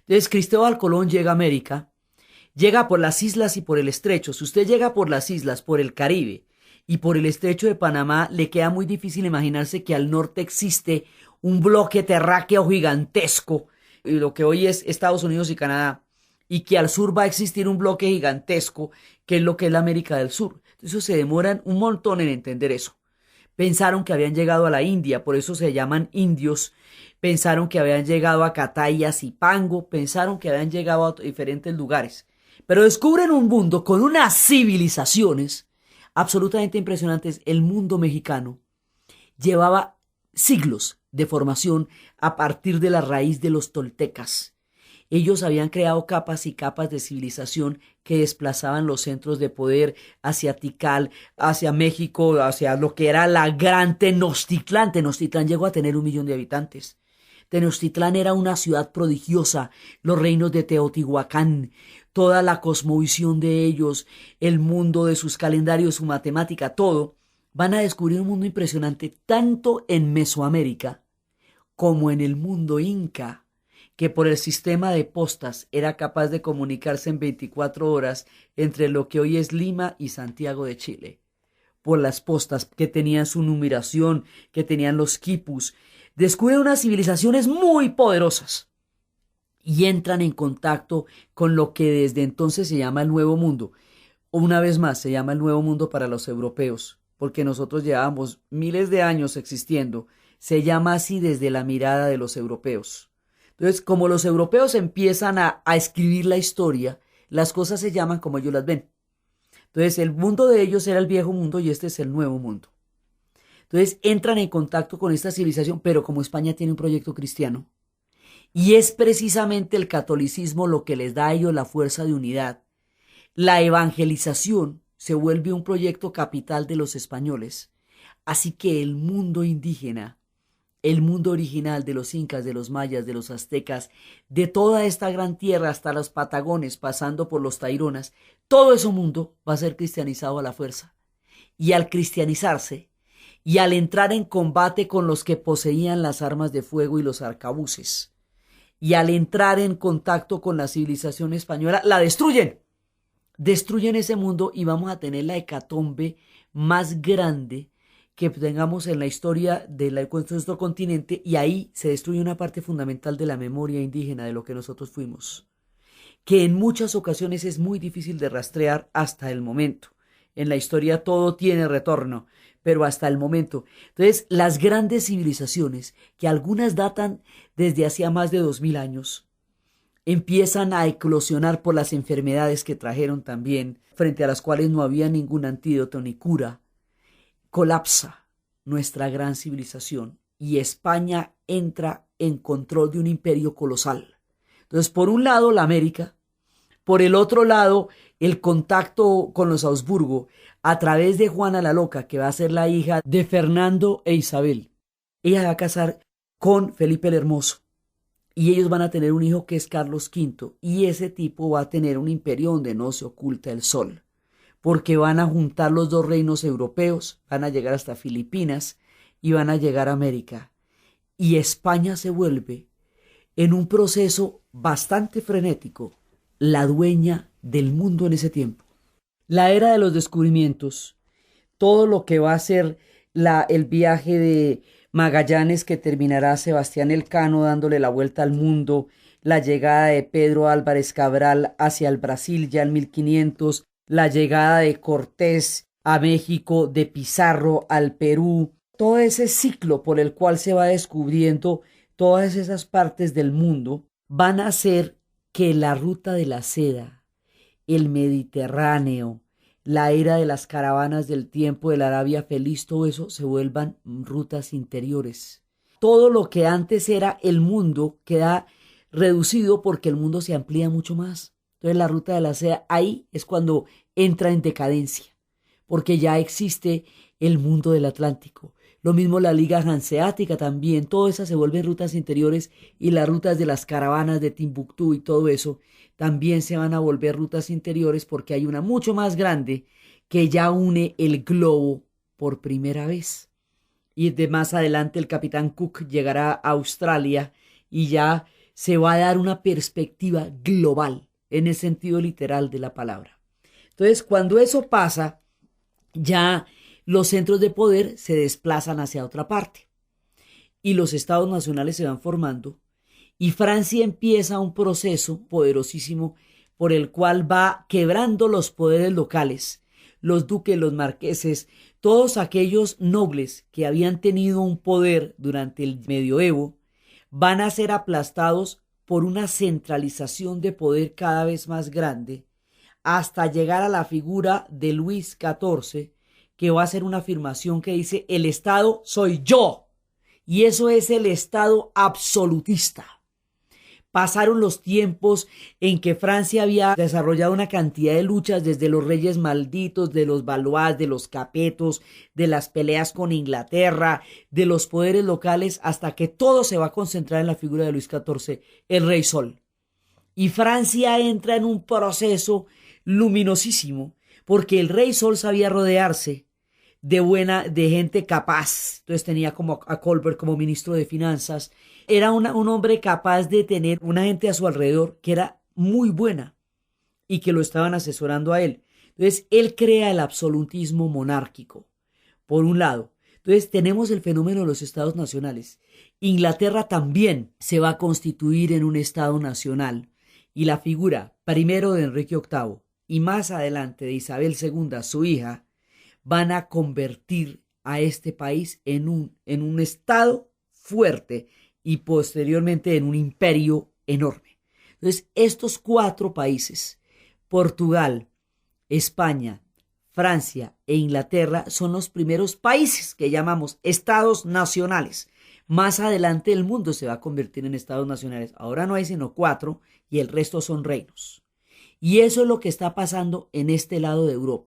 Entonces Cristóbal Colón llega a América, llega por las islas y por el estrecho. Si usted llega por las islas, por el Caribe y por el estrecho de Panamá, le queda muy difícil imaginarse que al norte existe un bloque terráqueo gigantesco, lo que hoy es Estados Unidos y Canadá, y que al sur va a existir un bloque gigantesco, que es lo que es la América del Sur. Entonces se demoran un montón en entender eso. Pensaron que habían llegado a la India, por eso se llaman indios. Pensaron que habían llegado a Catayas y Pango, pensaron que habían llegado a diferentes lugares. Pero descubren un mundo con unas civilizaciones absolutamente impresionantes. El mundo mexicano llevaba siglos de formación a partir de la raíz de los toltecas. Ellos habían creado capas y capas de civilización que desplazaban los centros de poder hacia Tikal, hacia México, hacia lo que era la gran Tenochtitlán. Tenochtitlán llegó a tener 1 millón de habitantes. Tenochtitlán era una ciudad prodigiosa, los reinos de Teotihuacán, toda la cosmovisión de ellos, el mundo de sus calendarios, su matemática, todo. Van a descubrir un mundo impresionante tanto en Mesoamérica como en el mundo inca, que por el sistema de postas era capaz de comunicarse en 24 horas entre lo que hoy es Lima y Santiago de Chile. Por las postas que tenían su numeración, que tenían los quipus, descubren unas civilizaciones muy poderosas y entran en contacto con lo que desde entonces se llama el Nuevo Mundo. Una vez más, se llama el Nuevo Mundo para los europeos, porque nosotros llevábamos miles de años existiendo. Se llama así desde la mirada de los europeos. Entonces, como los europeos empiezan a escribir la historia, las cosas se llaman como ellos las ven. Entonces, el mundo de ellos era el viejo mundo y este es el nuevo mundo. Entonces, entran en contacto con esta civilización, pero como España tiene un proyecto cristiano, y es precisamente el catolicismo lo que les da a ellos la fuerza de unidad, la evangelización se vuelve un proyecto capital de los españoles. Así que el mundo indígena, el mundo original de los incas, de los mayas, de los aztecas, de toda esta gran tierra hasta los patagones, pasando por los taironas, todo ese mundo va a ser cristianizado a la fuerza. Y al cristianizarse, y al entrar en combate con los que poseían las armas de fuego y los arcabuces, y al entrar en contacto con la civilización española, la destruyen. Destruyen ese mundo y vamos a tener la hecatombe más grande que tengamos en la historia de nuestro continente, y ahí se destruye una parte fundamental de la memoria indígena de lo que nosotros fuimos, que en muchas ocasiones es muy difícil de rastrear hasta el momento. En la historia todo tiene retorno, pero hasta el momento. Entonces, las grandes civilizaciones, que algunas datan desde hacía más de 2000 años, empiezan a eclosionar por las enfermedades que trajeron también, frente a las cuales no había ningún antídoto ni cura. Colapsa nuestra gran civilización y España entra en control de un imperio colosal. Entonces, por un lado, la América, por el otro lado, el contacto con los Habsburgo a través de Juana la Loca, que va a ser la hija de Fernando e Isabel. Ella va a casar con Felipe el Hermoso y ellos van a tener un hijo que es Carlos V, y ese tipo va a tener un imperio donde no se oculta el sol, porque van a juntar los dos reinos europeos, van a llegar hasta Filipinas y van a llegar a América. Y España se vuelve, en un proceso bastante frenético, la dueña del mundo en ese tiempo. La era de los descubrimientos, todo lo que va a ser el viaje de Magallanes, que terminará Sebastián Elcano dándole la vuelta al mundo, la llegada de Pedro Álvarez Cabral hacia el Brasil ya en 1500, la llegada de Cortés a México, de Pizarro al Perú, todo ese ciclo por el cual se va descubriendo todas esas partes del mundo, van a hacer que la ruta de la seda, el Mediterráneo, la era de las caravanas del tiempo de la Arabia Feliz, todo eso se vuelvan rutas interiores. Todo lo que antes era el mundo queda reducido porque el mundo se amplía mucho más. Entonces la ruta de la seda ahí es cuando entra en decadencia, porque ya existe el mundo del Atlántico. Lo mismo la Liga Hanseática también, todo eso se vuelven rutas interiores, y las rutas de las caravanas de Timbuktu y todo eso también se van a volver rutas interiores, porque hay una mucho más grande que ya une el globo por primera vez. Y de más adelante el capitán Cook llegará a Australia y ya se va a dar una perspectiva global, en el sentido literal de la palabra. Entonces, cuando eso pasa, ya los centros de poder se desplazan hacia otra parte y los estados nacionales se van formando y Francia empieza un proceso poderosísimo por el cual va quebrando los poderes locales, los duques, los marqueses, todos aquellos nobles que habían tenido un poder durante el medioevo, van a ser aplastados por una centralización de poder cada vez más grande, hasta llegar a la figura de Luis XIV, que va a hacer una afirmación que dice: el Estado soy yo, y eso es el Estado absolutista. Pasaron los tiempos en que Francia había desarrollado una cantidad de luchas, desde los reyes malditos, de los Valois, de los Capetos, de las peleas con Inglaterra, de los poderes locales, hasta que todo se va a concentrar en la figura de Luis XIV, el Rey Sol. Y Francia entra en un proceso luminosísimo, porque el Rey Sol sabía rodearse de gente capaz. Entonces tenía como a Colbert como ministro de Finanzas. Era un hombre capaz de tener una gente a su alrededor que era muy buena y que lo estaban asesorando a él. Entonces él crea el absolutismo monárquico, por un lado. Entonces tenemos el fenómeno de los estados nacionales. Inglaterra también se va a constituir en un estado nacional, y la figura primero de Enrique VIII y más adelante de Isabel II, su hija, van a convertir a este país en un estado fuerte y posteriormente en un imperio enorme. Entonces, estos 4 países, Portugal, España, Francia e Inglaterra, son los primeros países que llamamos estados nacionales. Más adelante el mundo se va a convertir en estados nacionales. Ahora no hay sino 4 y el resto son reinos. Y eso es lo que está pasando en este lado de Europa.